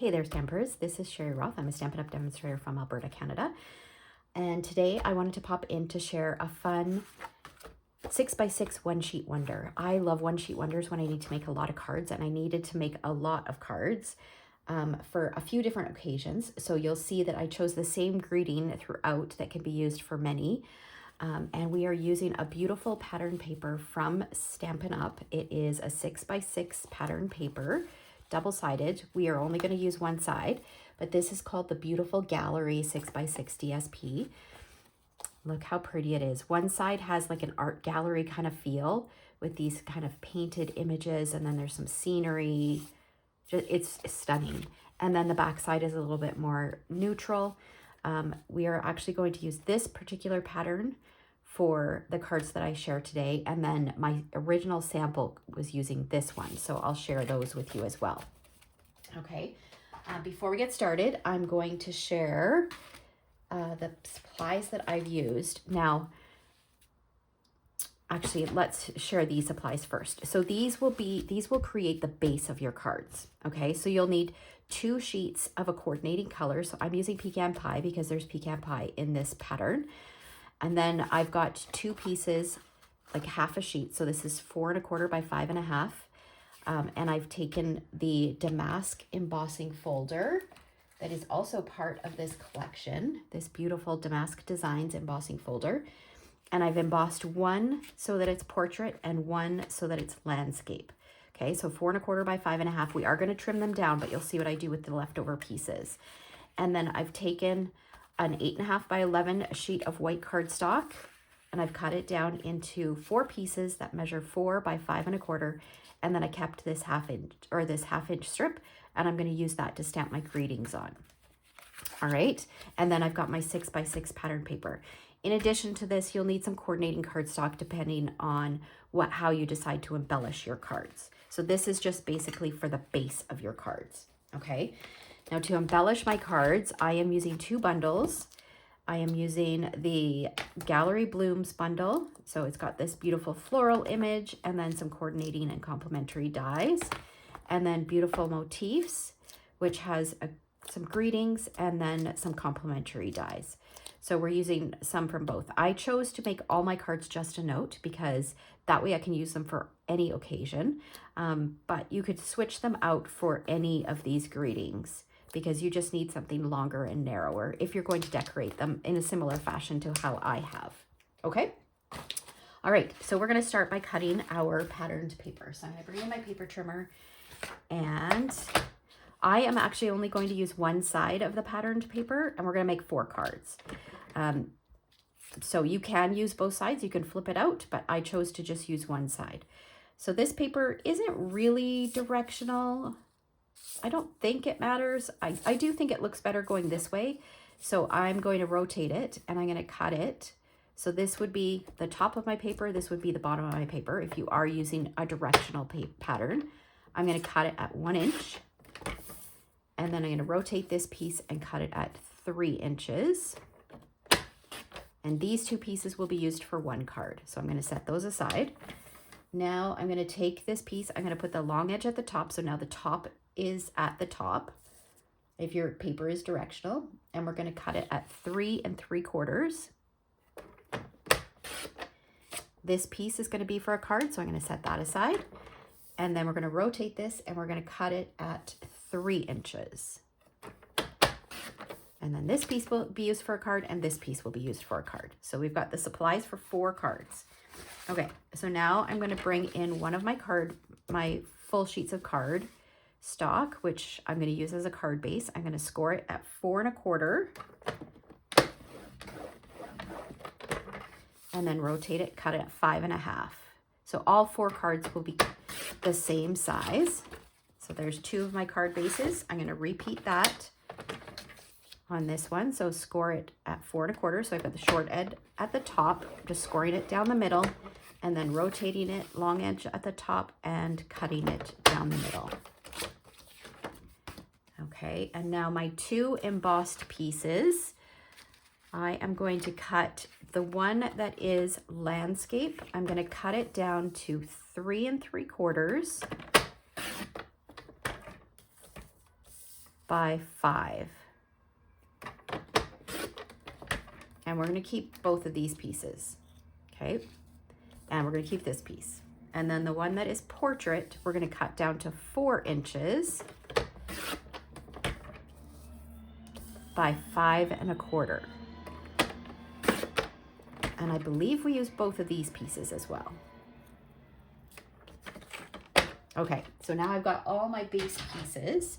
Hey there, Stampers. This is Sherry Roth. I'm a Stampin' Up! Demonstrator from Alberta, Canada. And today I wanted to pop in to share a fun 6x6 one-sheet wonder. I love one-sheet wonders when I need to make a lot of cards, and I needed to make a lot of cards for a few different occasions. So you'll see that I chose the same greeting throughout that can be used for many. And we are using a beautiful pattern paper from Stampin' Up! It is a 6x6 pattern paper, double-sided. We are only going to use one side, but this is called the Beautiful Gallery 6x6 DSP. Look how pretty it is. One side has like an art gallery kind of feel with these kind of painted images, and then there's some scenery. It's stunning. And then the back side is a little bit more neutral. We are actually going to use this particular pattern for the cards that I share today, and then my original sample was using this one, so I'll share those with you as well. Okay, before we get started, I'm going to share the supplies that I've used. Now, actually, let's share these supplies first. So these will create the base of your cards. Okay, so you'll need 2 sheets of a coordinating color. So I'm using pecan pie because there's pecan pie in this pattern. And then I've got 2 pieces, like half a sheet. So this is 4 1/4 by 5 1/2. And I've taken the damask embossing folder that is also part of this collection, this beautiful damask designs embossing folder. And I've embossed one so that it's portrait and one so that it's landscape. Okay, so 4 1/4 by 5 1/2. We are going to trim them down, but you'll see what I do with the leftover pieces. And then I've taken an 8 1/2 by 11 sheet of white cardstock, and I've cut it down into 4 pieces that measure 4 by 5 1/4. And then I kept this half inch strip, and I'm going to use that to stamp my greetings on. All right, and then I've got my 6x6 pattern paper. In addition to this, you'll need some coordinating cardstock depending on how you decide to embellish your cards. So this is just basically for the base of your cards, okay? Now to embellish my cards, I am using 2 bundles. I am using the Gallery Blooms bundle. So it's got this beautiful floral image and then some coordinating and complementary dies. And then Beautiful Motifs, which has some greetings and then some complementary dies. So we're using some from both. I chose to make all my cards just a note because that way I can use them for any occasion. But you could switch them out for any of these greetings because you just need something longer and narrower if you're going to decorate them in a similar fashion to how I have. Okay? All right, so we're going to start by cutting our patterned paper. So I'm going to bring in my paper trimmer, and I am actually only going to use one side of the patterned paper, and we're going to make 4 cards. So you can use both sides, you can flip it out, but I chose to just use one side. So this paper isn't really directional. I don't think it matters. I do think it looks better going this way. So I'm going to rotate it and I'm going to cut it. So this would be the top of my paper. This would be the bottom of my paper. If you are using a directional pattern, I'm going to cut it at 1 inch. And then I'm going to rotate this piece and cut it at 3 inches. And these 2 pieces will be used for 1 card. So I'm going to set those aside. Now I'm going to take this piece, I'm going to put the long edge at the top. So now the top is at the top if your paper is directional, and we're going to cut it at 3 3/4. This piece is going to be for a card, so I'm going to set that aside. And then we're going to rotate this and we're going to cut it at 3 inches. And then this piece will be used for a card and this piece will be used for a card. So we've got the supplies for 4 cards. Okay, so now I'm going to bring in one of my full sheets of card stock, which I'm going to use as a card base. I'm going to score it at 4 1/4. And then rotate it, cut it at 5 1/2. So all 4 cards will be the same size. So there's 2 of my card bases. I'm going to repeat that on this one. So score it at 4 1/4. So I've got the short edge at the top, just scoring it down the middle, and then rotating it, long edge at the top, and cutting it down the middle. Okay, and now my 2 embossed pieces, I am going to cut the one that is landscape. I'm going to cut it down to 3 3/4. by 5. And we're going to keep both of these pieces, okay? And we're going to keep this piece. And then the one that is portrait, we're going to cut down to 4 inches by 5 1/4. And I believe we use both of these pieces as well. Okay, so now I've got all my base pieces.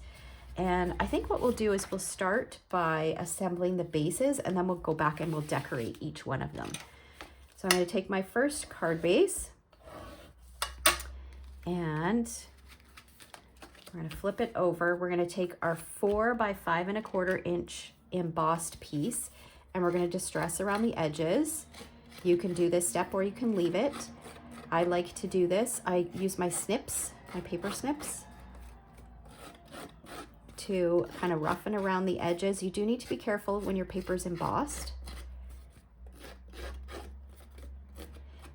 And I think what we'll do is we'll start by assembling the bases, and then we'll go back and we'll decorate each one of them. So I'm going to take my first card base, and we're going to flip it over. We're going to take our 4 by 5 1/4 inch embossed piece, and we're going to distress around the edges. You can do this step or you can leave it. I like to do this. I use my snips, my paper snips, to kind of roughen around the edges. You do need to be careful when your paper's embossed.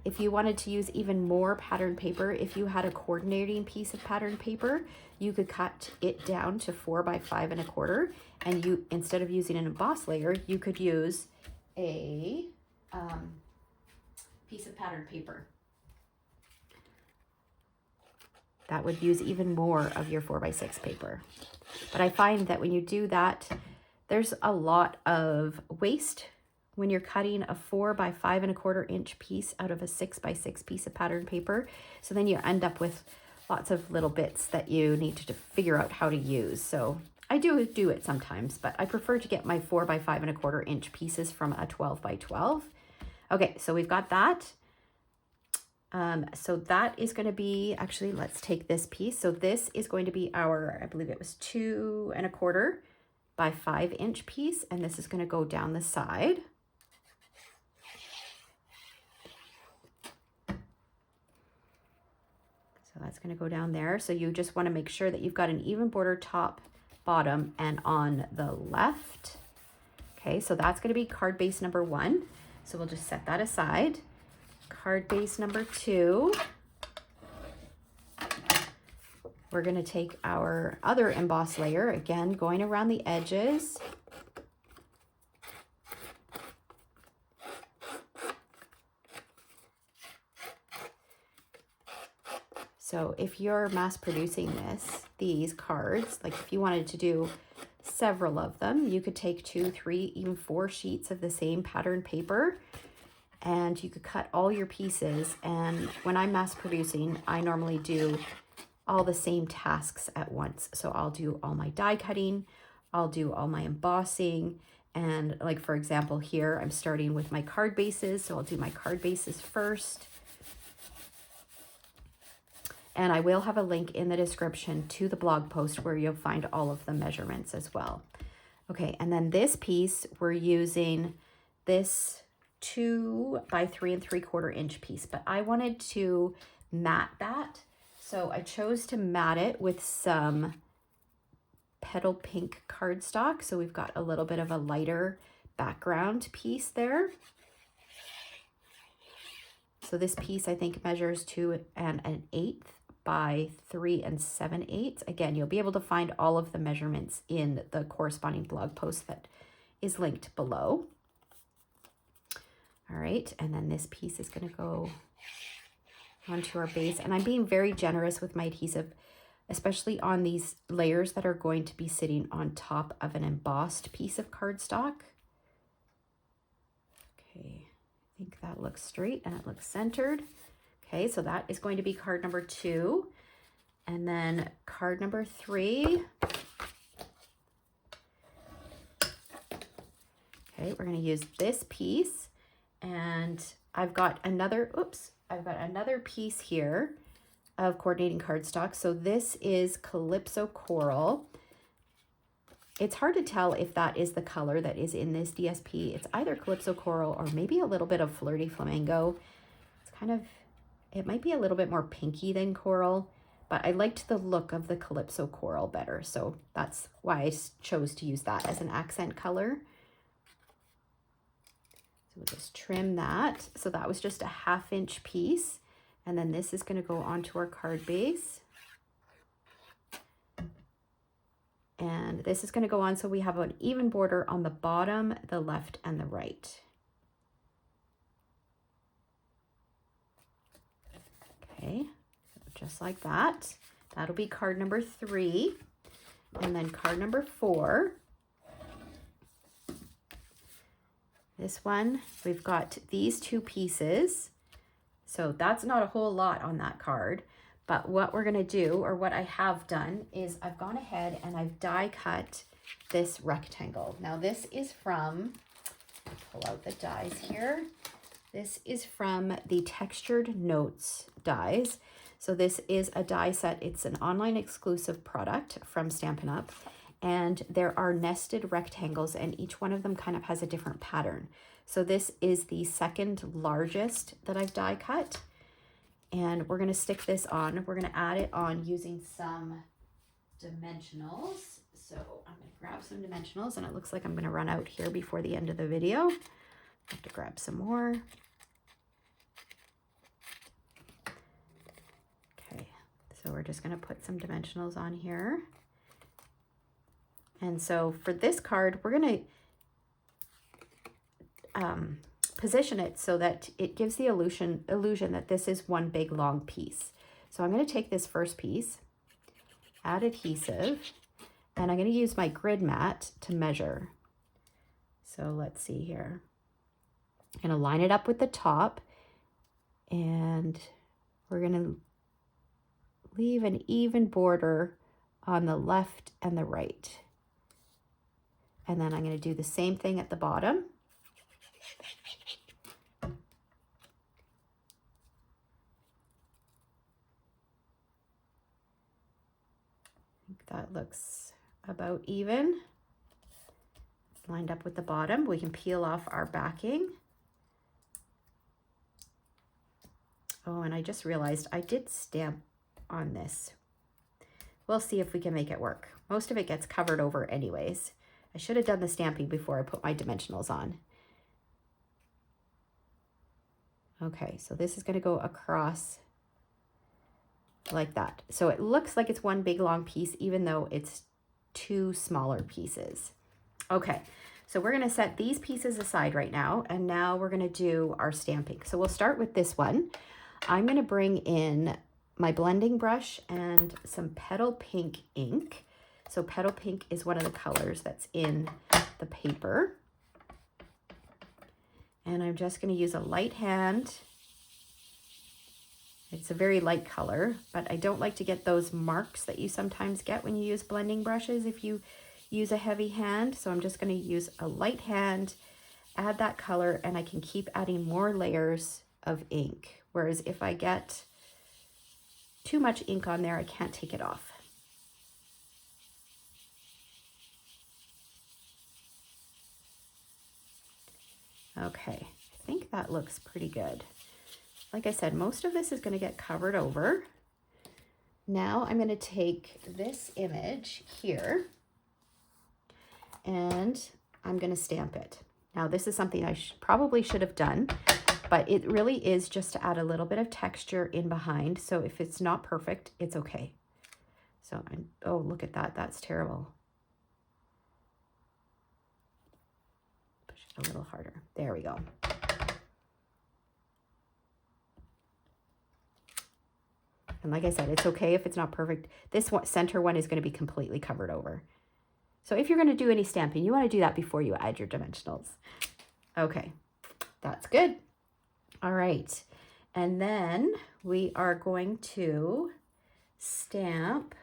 If you wanted to use even more pattern paper, if you had a coordinating piece of pattern paper, you could cut it down to 4 by 5 1/4, and you, instead of using an embossed layer, you could use a piece of pattern paper. That would use even more of your 4 by 6 paper. But I find that when you do that, there's a lot of waste when you're cutting a 4 by 5 1/4 inch piece out of a 6 by 6 piece of pattern paper. So then you end up with lots of little bits that you need to figure out how to use. So I do it sometimes, but I prefer to get my 4 by 5 1/4 inch pieces from a 12 by 12. Okay, so we've got that. So that is going to be, actually, let's take this piece. So this is going to be our, I believe it was 2 1/4 by 5 inch piece. And this is going to go down the side. So that's going to go down there. So you just want to make sure that you've got an even border top, bottom, and on the left. Okay, so that's going to be card base number 1. So we'll just set that aside. Card base number 2, we're going to take our other emboss layer, again going around the edges. So if you're mass producing these cards, like if you wanted to do several of them, you could take 2, 3, even 4 sheets of the same pattern paper, and you could cut all your pieces. And when I'm mass producing, I normally do all the same tasks at once. So I'll do all my die cutting, I'll do all my embossing, and like for example here, I'm starting with my card bases, so I'll do my card bases first. And I will have a link in the description to the blog post where you'll find all of the measurements as well. Okay, and then this piece, we're using this 2 by 3 3/4 inch piece, but I wanted to matte that. So I chose to matte it with some petal pink cardstock. So we've got a little bit of a lighter background piece there. So this piece I think measures 2 1/8 by 3 7/8. Again, you'll be able to find all of the measurements in the corresponding blog post that is linked below. All right, and then this piece is going to go onto our base. And I'm being very generous with my adhesive, especially on these layers that are going to be sitting on top of an embossed piece of cardstock. Okay, I think that looks straight and it looks centered. Okay, so that is going to be card number 2. And then card number 3. Okay, we're going to use this piece. And I've got another piece here of coordinating cardstock. So this is Calypso Coral. It's hard to tell if that is the color that is in this DSP. It's either Calypso Coral or maybe a little bit of Flirty Flamingo. It's kind of, it might be a little bit more pinky than coral, but I liked the look of the Calypso Coral better. So that's why I chose to use that as an accent color. We'll just trim that. So that was just a 1/2 inch piece. And then this is going to go onto our card base. And this is going to go on so we have an even border on the bottom, the left, and the right. Okay, so just like that. That'll be card number 3. And then card number 4. This one, we've got these 2 pieces. So that's not a whole lot on that card. But what we're going to do, or what I have done, is I've gone ahead and I've die cut this rectangle. Now this is from, pull out the dies here. This is from the Textured Notes dies. So this is a die set. It's an online exclusive product from Stampin' Up. And there are nested rectangles, and each one of them kind of has a different pattern. So this is the second largest that I've die cut. And we're going to stick this on. We're going to add it on using some dimensionals. So I'm going to grab some dimensionals, and it looks like I'm going to run out here before the end of the video. I have to grab some more. Okay, so we're just going to put some dimensionals on here. And so for this card, we're going to position it so that it gives the illusion that this is one big long piece. So I'm going to take this first piece, add adhesive, and I'm going to use my grid mat to measure. So let's see here. I'm going to line it up with the top, and we're going to leave an even border on the left and the right. And then I'm going to do the same thing at the bottom. I think that looks about even. It's lined up with the bottom. We can peel off our backing. Oh, and I just realized I did stamp on this. We'll see if we can make it work. Most of it gets covered over anyways. I should have done the stamping before I put my dimensionals on. Okay, so this is going to go across like that. So it looks like it's one big long piece, even though it's 2 smaller pieces. Okay, so we're going to set these pieces aside right now, and now we're going to do our stamping. So we'll start with this one. I'm going to bring in my blending brush and some Petal Pink ink. So Petal Pink is one of the colors that's in the paper. And I'm just going to use a light hand. It's a very light color, but I don't like to get those marks that you sometimes get when you use blending brushes if you use a heavy hand. So I'm just going to use a light hand, add that color, and I can keep adding more layers of ink. Whereas if I get too much ink on there, I can't take it off. Okay, I think that looks pretty good. Like I said, most of this is going to get covered over. Now I'm going to take this image here and I'm going to stamp it. Now this is something I probably should have done, but it really is just to add a little bit of texture in behind. So if it's not perfect, it's okay. So oh, look at that. That's terrible. Push it a little harder. There we go. And like I said, it's okay if it's not perfect. This one, center one, is going to be completely covered over. So if you're going to do any stamping, you want to do that before you add your dimensionals. Okay, that's good. All right. And then we are going to stamp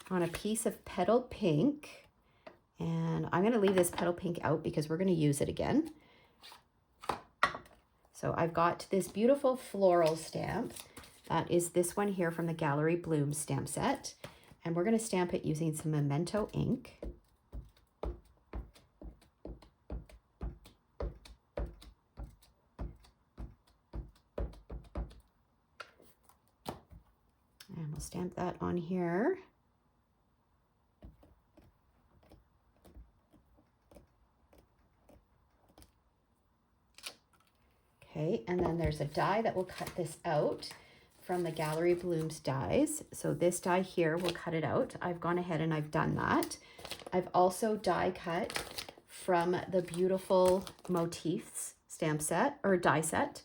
on a piece of Petal Pink. And I'm going to leave this Petal Pink out because we're going to use it again. So I've got this beautiful floral stamp. That is this one here from the Gallery Bloom stamp set. And we're going to stamp it using some Memento ink. And we'll stamp that on here. Okay, and then there's a die that will cut this out from the Gallery Blooms dies. So this die here, we'll cut it out. I've gone ahead and I've done that. I've also die cut from the Beautiful Motifs stamp set or die set.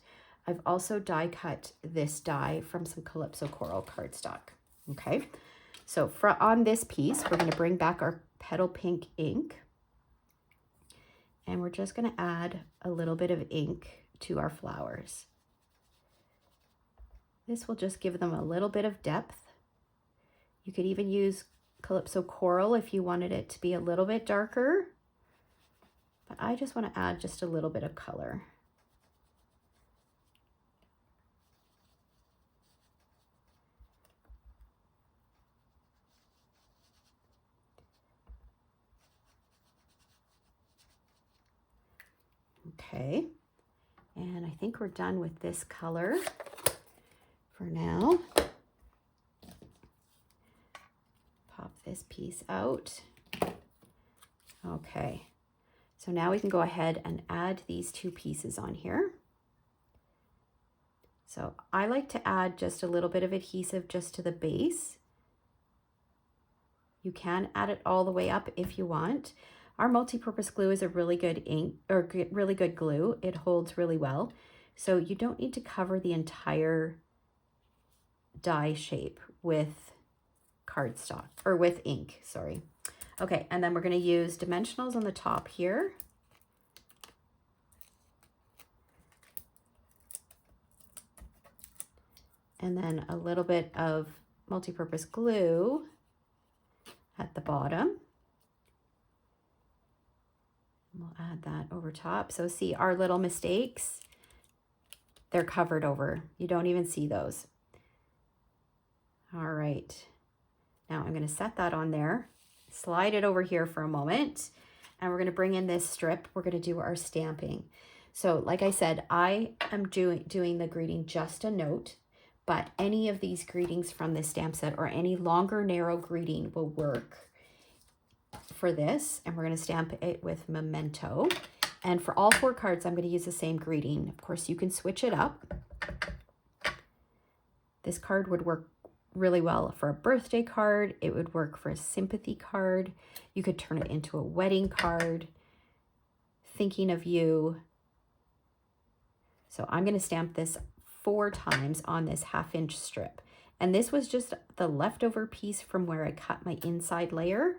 I've also die cut this die from some Calypso Coral cardstock. Okay, so on this piece, we're going to bring back our Petal Pink ink. And we're just going to add a little bit of ink to our flowers. This will just give them a little bit of depth. You could even use Calypso Coral if you wanted it to be a little bit darker. But I just want to add just a little bit of color. Okay, and I think we're done with this color for now. Pop this piece out. Okay, so now we can go ahead and add these two pieces on here. So I like to add just a little bit of adhesive just to the base. You can add it all the way up if you want. Our multi-purpose glue is a really good ink or really good glue. It holds really well. So you don't need to cover the entire die shape with cardstock or with ink, sorry. Okay, and then we're going to use dimensionals on the top here. And then a little bit of multi-purpose glue at the bottom. We'll add that over top. So see our little mistakes, they're covered over. You don't even see those. All right. Now I'm going to set that on there, slide it over here for a moment, and we're going to bring in this strip. We're going to do our stamping. So like I said, I am doing the greeting just a note, but any of these greetings from this stamp set or any longer narrow greeting will work for this, and we're going to stamp it with Memento. And for all 4 cards, I'm going to use the same greeting. Of course, you can switch it up. This card would work really well for a birthday card. It would work for a sympathy card. You could turn it into a wedding card, thinking of you. So I'm going to stamp this 4 times on this 1/2 inch strip. And this was just the leftover piece from where I cut my inside layer.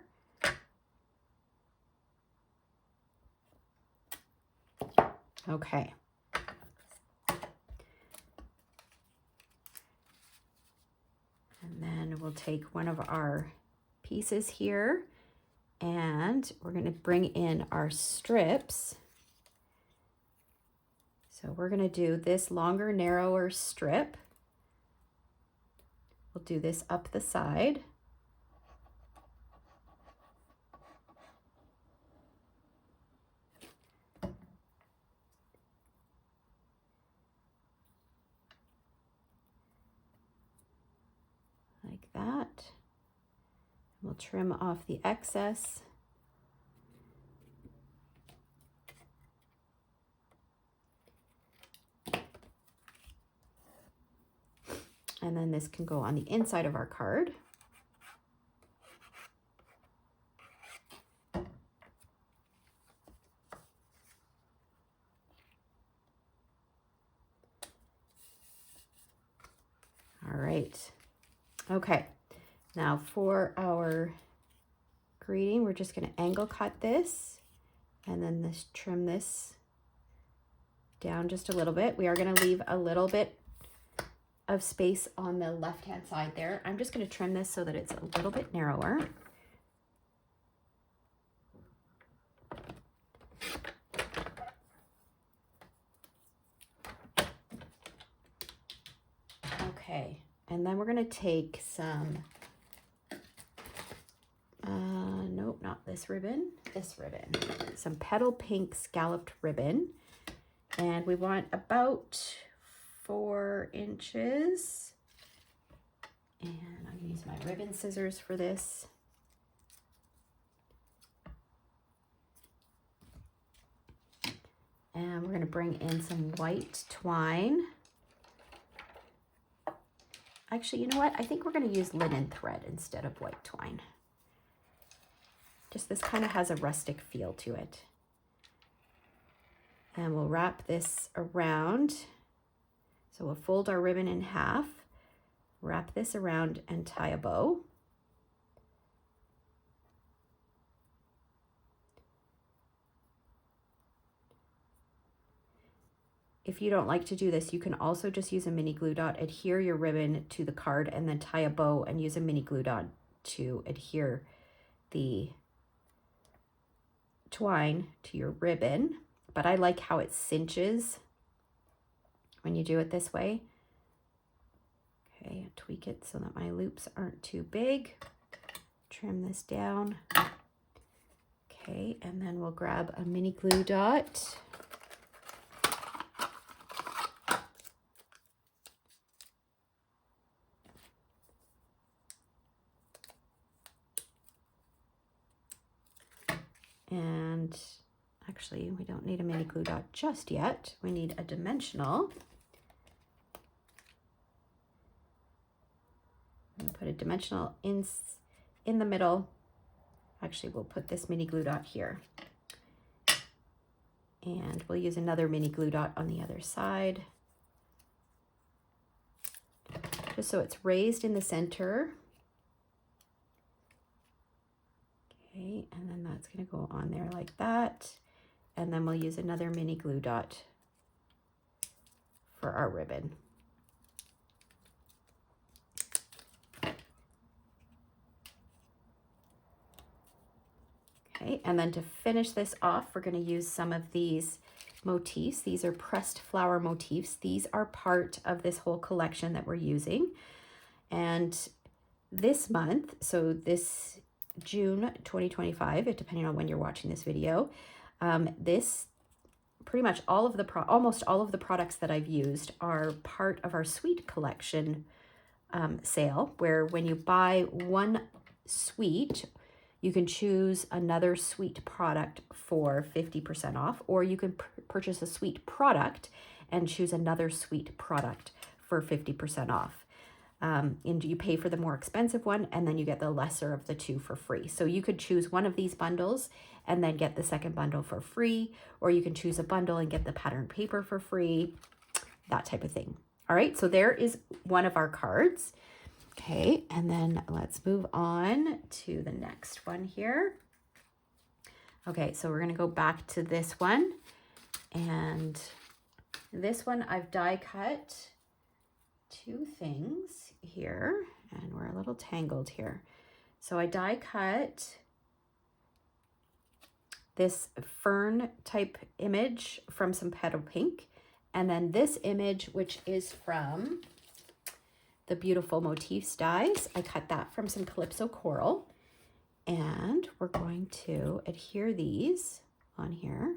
Okay. And then we'll take one of our pieces here and we're going to bring in our strips. So we're going to do this longer, narrower strip. We'll do this up the side. Like that. We'll trim off the excess. And then this can go on the inside of our card. All right. Okay. Now for our greeting, we're just going to angle cut this and then trim this down just a little bit. We are going to leave a little bit of space on the left hand side there. I'm just going to trim this so that it's a little bit narrower. Okay, and then we're going to take some nope, not this ribbon, some Petal Pink scalloped ribbon, and we want about 4 inches, and I'm going to use my ribbon scissors for this. And we're going to bring in some white twine. Actually, you know what? I think we're going to use linen thread instead of white twine. Just this kind of has a rustic feel to it. And we'll wrap this around. So we'll fold our ribbon in half, wrap this around and tie a bow. If you don't like to do this, you can also just use a mini glue dot, adhere your ribbon to the card, and then tie a bow and use a mini glue dot to adhere the twine to your ribbon. But I like how it cinches when you do it this way. Okay, tweak it so that my loops aren't too big. Trim this down. Okay, and then we'll grab a mini glue dot. And actually, we don't need a mini glue dot just yet. We need a dimensional. And put a dimensional in the middle. Actually, we'll put this mini glue dot here. And we'll use another mini glue dot on the other side. Just so it's raised in the center. Okay, and then that's going to go on there like that. And then we'll use another mini glue dot for our ribbon. Okay, and then to finish this off, we're going to use some of these motifs. These are pressed flower motifs. These are part of this whole collection that we're using. And this month, so this June 2025, depending on when you're watching this video, this pretty much almost all of the products that I've used are part of our suite collection sale, where when you buy one suite, you can choose another suite product for 50% off, or you can purchase a suite product and choose another suite product for 50% off. And you pay for the more expensive one, and then you get the lesser of the two for free. So you could choose one of these bundles and then get the second bundle for free, or you can choose a bundle and get the pattern paper for free, that type of thing. All right, so there is one of our cards. Okay, and then let's move on to the next one here. Okay, so we're gonna go back to this one, and this one I've die cut two things here, and we're a little tangled here. So I die cut this fern type image from some petal pink, and then this image, which is from the Beautiful Motifs dies. I cut that from some Calypso coral, and we're going to adhere these on here.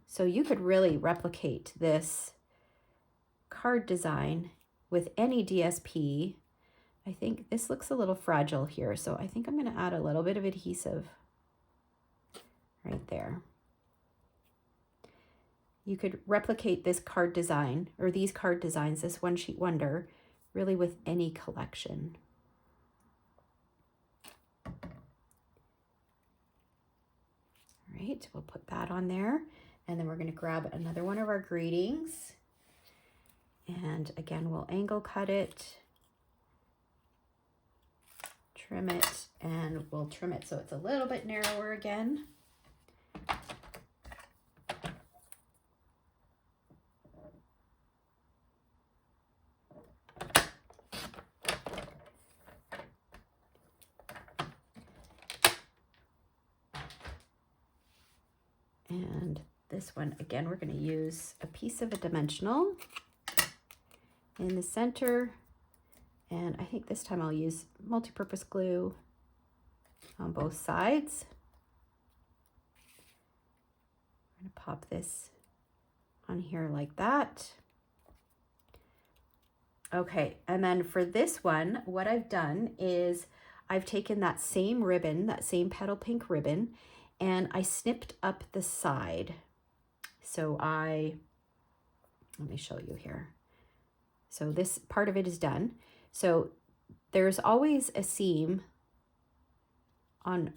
So you could really replicate this card design with any DSP. I think this looks a little fragile here, so I think I'm going to add a little bit of adhesive right there. You could replicate this card design, or these card designs, this one sheet wonder, really with any collection. All right, we'll put that on there. And then we're going to grab another one of our greetings. And again, we'll angle cut it, trim it, and we'll trim it so it's a little bit narrower again. And this one, again, we're going to use a piece of a dimensional in the center. And I think this time I'll use multi-purpose glue on both sides. I'm going to pop this on here like that. Okay, and then for this one, what I've done is I've taken that same ribbon, that same petal pink ribbon, and I snipped up the side. So I Let me show you here. So this part of it is done. So there's always a seam on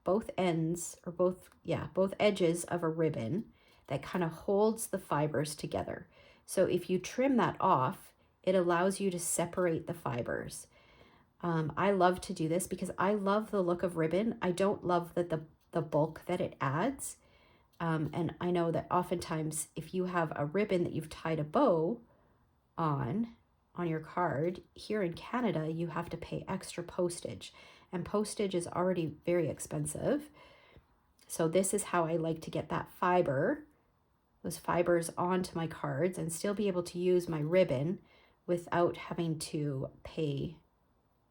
both ends, or both edges of a ribbon that kind of holds the fibers together. So if you trim that off, it allows you to separate the fibers. I love to do this because I love the look of ribbon. I don't love the bulk that it adds. And I know that oftentimes if you have a ribbon that you've tied a bow on your card, here in Canada, you have to pay extra postage. And postage is already very expensive. So this is how I like to get that those fibers onto my cards and still be able to use my ribbon without having to pay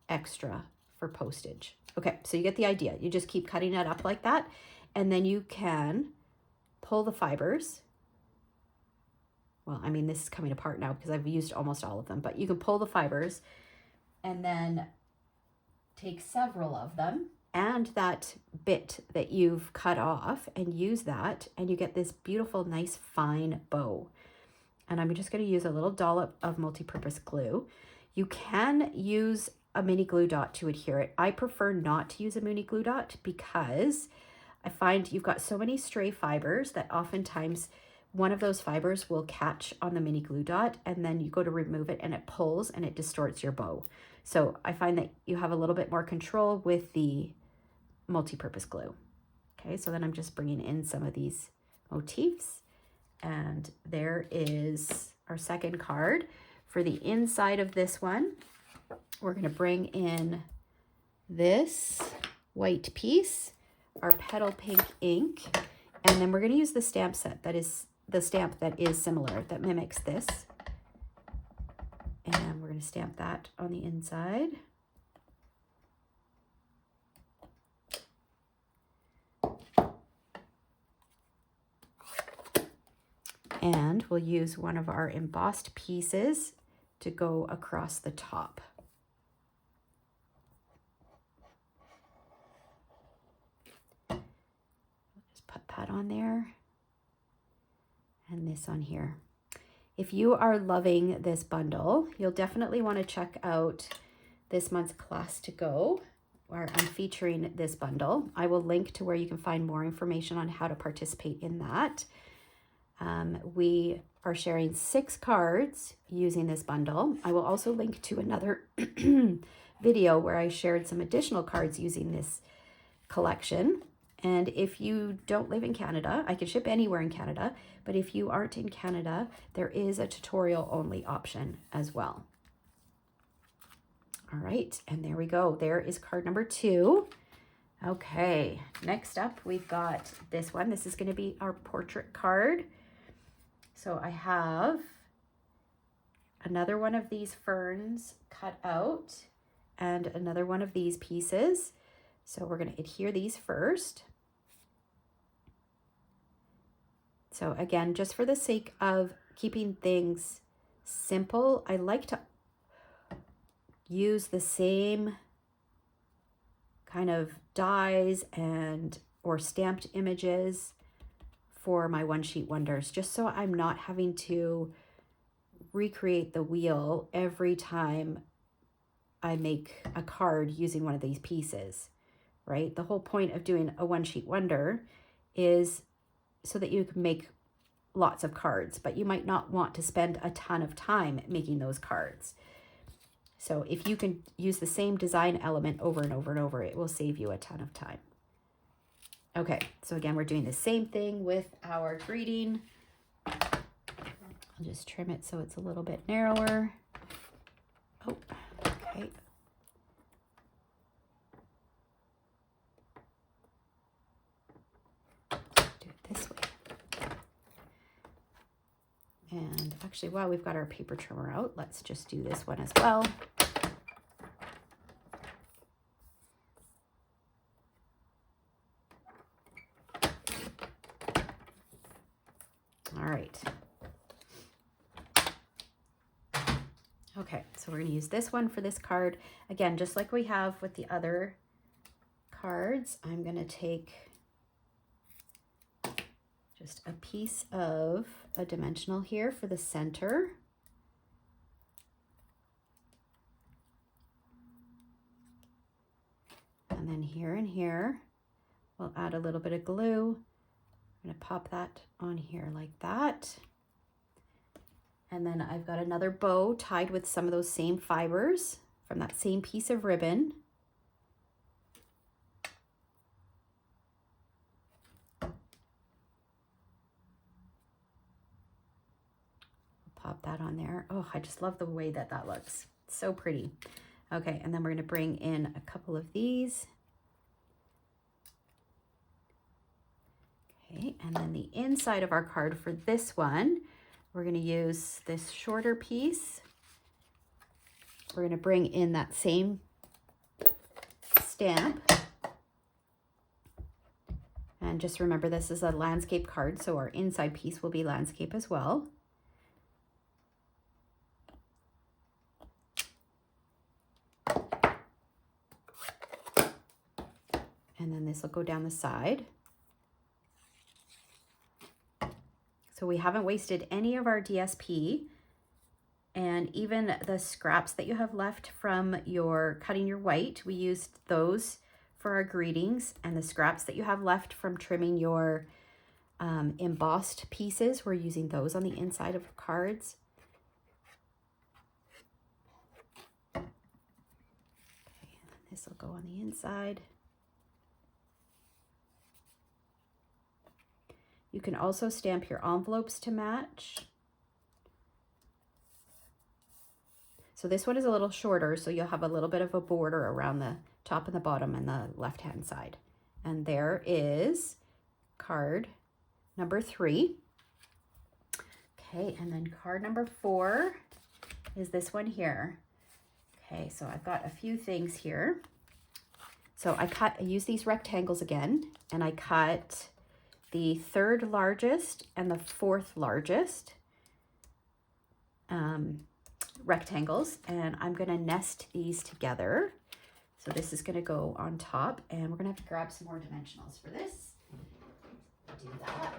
extra for postage. Okay, so you get the idea. You just keep cutting it up like that, and then you can pull the fibers. Well, I mean, this is coming apart now because I've used almost all of them, but you can pull the fibers and then take several of them and that bit that you've cut off and use that, and you get this beautiful, nice, fine bow. And I'm just going to use a little dollop of multi-purpose glue. You can use a mini glue dot to adhere it. I prefer not to use a mini glue dot because I find you've got so many stray fibers that oftentimes one of those fibers will catch on the mini glue dot, and then you go to remove it and it pulls and it distorts your bow. So I find that you have a little bit more control with the multi-purpose glue. Okay, so then I'm just bringing in some of these motifs, and there is our second card. For the inside of this one, we're going to bring in this white piece, our petal pink ink, and then we're going to use the stamp set that is the stamp that is similar, that mimics this. And we're going to stamp that on the inside. And we'll use one of our embossed pieces to go across the top. Just put that on there. And this on here. If you are loving this bundle, you'll definitely want to check out this month's Class to Go, where I'm featuring this bundle. I will link to where you can find more information on how to participate in that. We are sharing 6 cards using this bundle. I will also link to another video where I shared some additional cards using this collection. And if you don't live in Canada, I can ship anywhere in Canada, but if you aren't in Canada, there is a tutorial only option as well. All right, and there we go. There is card number 2. Okay, next up we've got this one. This is going to be our portrait card. So I have another one of these ferns cut out and another one of these pieces. So we're going to adhere these first. So again, just for the sake of keeping things simple, I like to use the same kind of dies or stamped images for my one sheet wonders, just so I'm not having to recreate the wheel every time I make a card using one of these pieces, right? The whole point of doing a one sheet wonder is so that you can make lots of cards, but you might not want to spend a ton of time making those cards. So if you can use the same design element over and over and over, it will save you a ton of time. Okay, so again, we're doing the same thing with our greeting. I'll just trim it so it's a little bit narrower. Oh, okay. Do it this way. And actually, while we've got our paper trimmer out, let's just do this one as well. All right. Okay, so we're going to use this one for this card. Again, just like we have with the other cards, I'm going to take Just a piece of a dimensional here for the center. And then here and here, we'll add a little bit of glue. I'm gonna pop that on here like that. And then I've got another bow tied with some of those same fibers from that same piece of ribbon. Pop that on there. Oh, I just love the way that that looks. So pretty. Okay, and then we're going to bring in a couple of these. Okay, and then the inside of our card for this one, we're going to use this shorter piece. We're going to bring in that same stamp. And just remember, this is a landscape card, so our inside piece will be landscape as well. And then this will go down the side. So we haven't wasted any of our DSP, and even the scraps that you have left from your cutting your white, we used those for our greetings, and the scraps that you have left from trimming your embossed pieces, we're using those on the inside of cards. Okay, and then this will go on the inside. You can also stamp your envelopes to match. So this one is a little shorter, so you'll have a little bit of a border around the top and the bottom and the left-hand side. And there is card number 3. Okay, and then card number 4 is this one here. Okay, so I've got a few things here. So I use these rectangles again, and I cut the 3rd largest and the 4th largest rectangles, and I'm going to nest these together. So this is going to go on top, and we're going to have to grab some more dimensionals for this. Do that.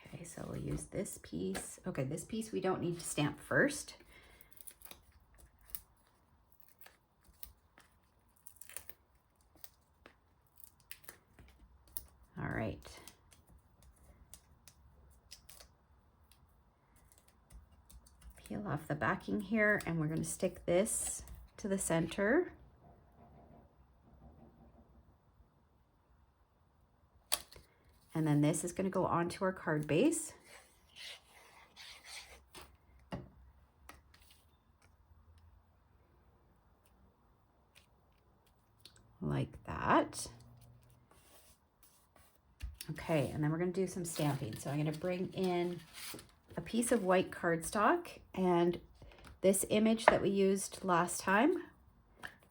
Okay, so we'll use this piece. Okay, this piece we don't need to stamp first. All right. Peel off the backing here, and we're going to stick this to the center. And then this is going to go onto our card base. Like that. Okay, and then we're going to do some stamping. So I'm going to bring in a piece of white cardstock, and this image that we used last time,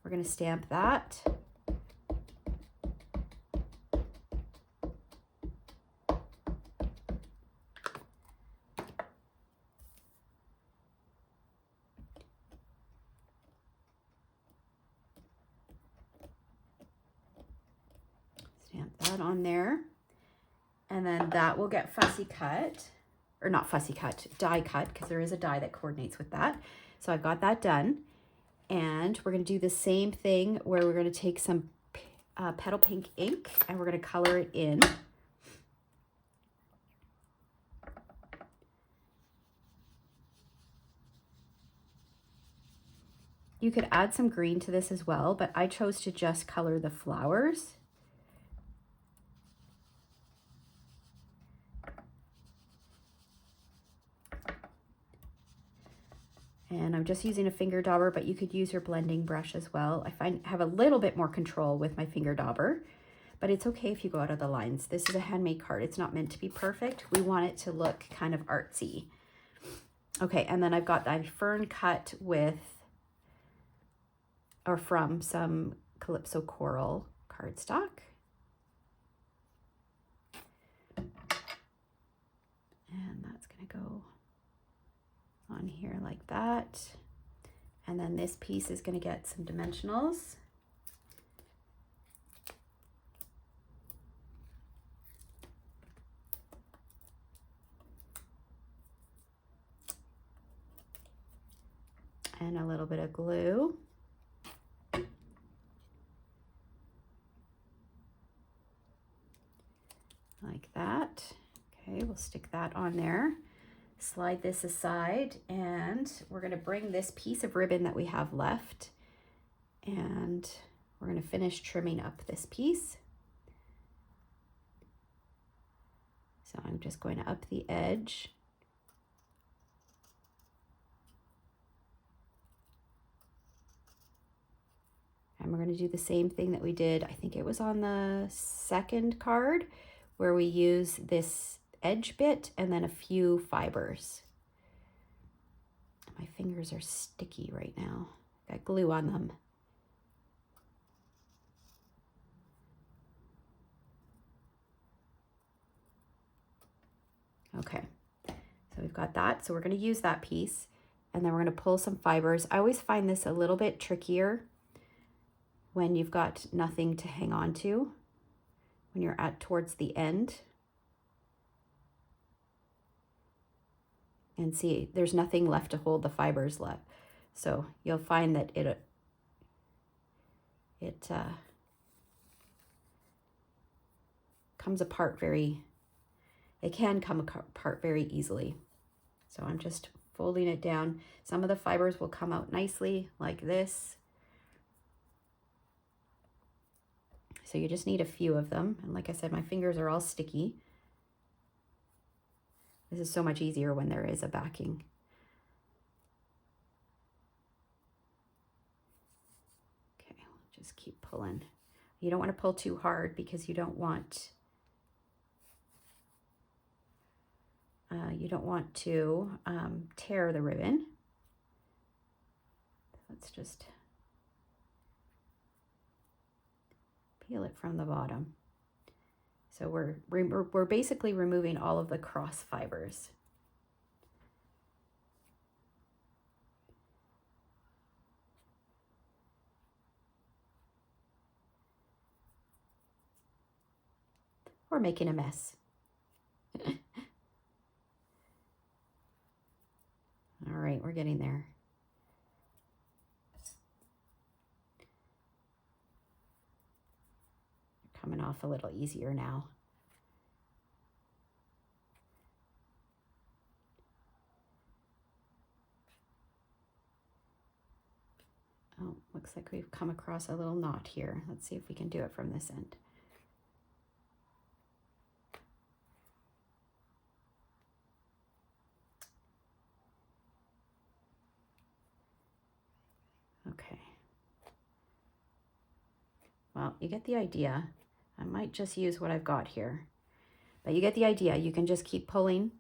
we're going to stamp that. Stamp that on there. And then that will get fussy cut, or not fussy cut, die cut, because there is a die that coordinates with that. So I've got that done. And we're going to do the same thing where we're going to take some petal pink ink and we're going to color it in. You could add some green to this as well, but I chose to just color the flowers. And I'm just using a finger dauber, but you could use your blending brush as well. I have a little bit more control with my finger dauber, but it's okay if you go out of the lines. This is a handmade card. It's not meant to be perfect. We want it to look kind of artsy. Okay, and then I've got that fern cut with, or from some Calypso Coral cardstock. And that's gonna go on here like that. And then this piece is going to get some dimensionals. and a little bit of glue. Like that. Okay, we'll stick that on there. Slide this aside, and we're going to bring this piece of ribbon that we have left, and we're going to finish trimming up this piece. So I'm just going to up the edge. And we're going to do the same thing that we did, I think it was on the second card, where we use this edge bit and then a few fibers. My fingers are sticky right now. Got glue on them. Okay, so we've got that. So we're going to use that piece, and then we're going to pull some fibers. I always find this a little bit trickier when you've got nothing to hang on to, when you're towards the end. And see, there's nothing left to hold the fibers left. So you'll find that it comes apart it can come apart very easily. So I'm just folding it down. Some of the fibers will come out nicely like this. So you just need a few of them. And like I said, my fingers are all sticky. This is so much easier when there is a backing. Okay, we'll just keep pulling. You don't want to pull too hard because you don't want to tear the ribbon. Let's just peel it from the bottom. So we're basically removing all of the cross fibers. We're making a mess. All right, we're getting there. Coming off a little easier now. Oh, looks like we've come across a little knot here. Let's see if we can do it from this end. Okay. Well, you get the idea. I might just use what I've got here, but you get the idea. You can just keep pulling.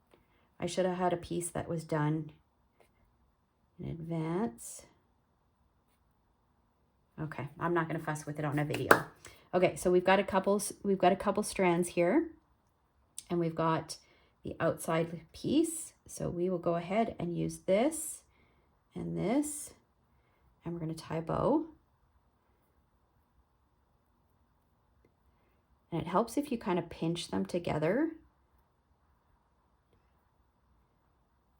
I should have had a piece that was done in advance. Okay, I'm not going to fuss with it on a video. Okay, so we've got a couple strands here, and we've got the outside piece. So we will go ahead and use this and this, and we're going to tie a bow. And it helps if you kind of pinch them together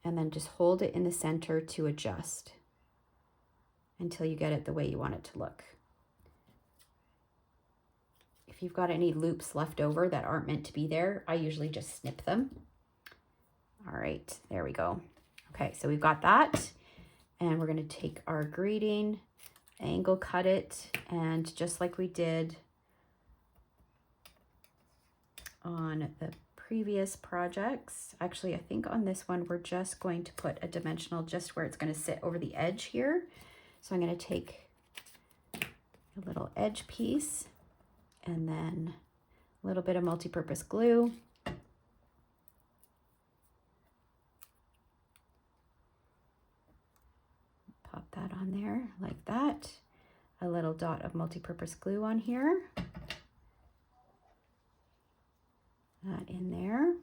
and then just hold it in the center to adjust until you get it the way you want it to look. If you've got any loops left over that aren't meant to be there, I usually just snip them. All right, there we go. Okay, so we've got that, and we're going to take our greeting, angle cut it, and just like we did on the previous projects, actually I think on this one we're just going to put a dimensional just where it's going to sit over the edge here. So I'm going to take a little edge piece and then a little bit of multi-purpose glue. Pop that on there like that. A little dot of multi-purpose glue on here. That in there.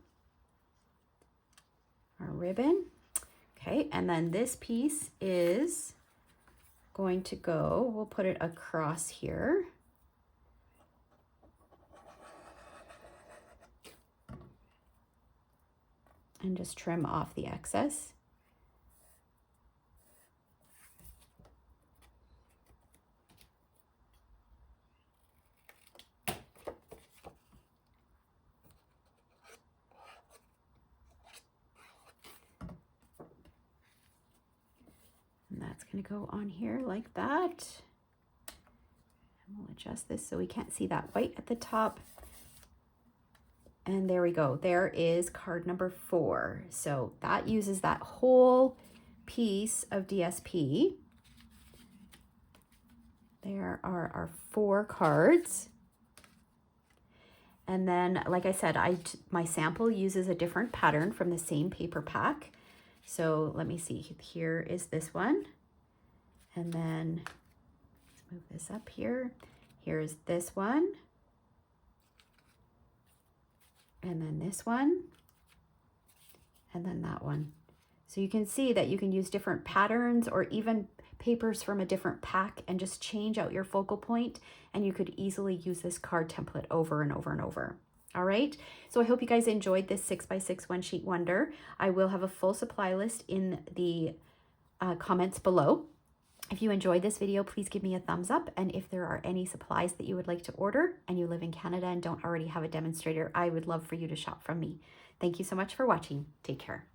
Our ribbon. Okay, and then this piece is going to go, we'll put it across here. And just trim off the excess. And that's going to go on here like that. And we'll adjust this so we can't see that white at the top. And there we go. There is card number 4. So that uses that whole piece of DSP. There are our 4 cards. And then, like I said, my sample uses a different pattern from the same paper pack. So let me see. Here is this one. And then let's move this up here. Here's this one. And then this one. And then that one. So you can see that you can use different patterns or even papers from a different pack and just change out your focal point, and you could easily use this card template over and over and over. All right, so I hope you guys enjoyed this 6x6 one sheet wonder. I will have a full supply list in the comments below. If you enjoyed this video, please give me a thumbs up, and if there are any supplies that you would like to order and you live in Canada and don't already have a demonstrator, I would love for you to shop from me. Thank you so much for watching. Take care.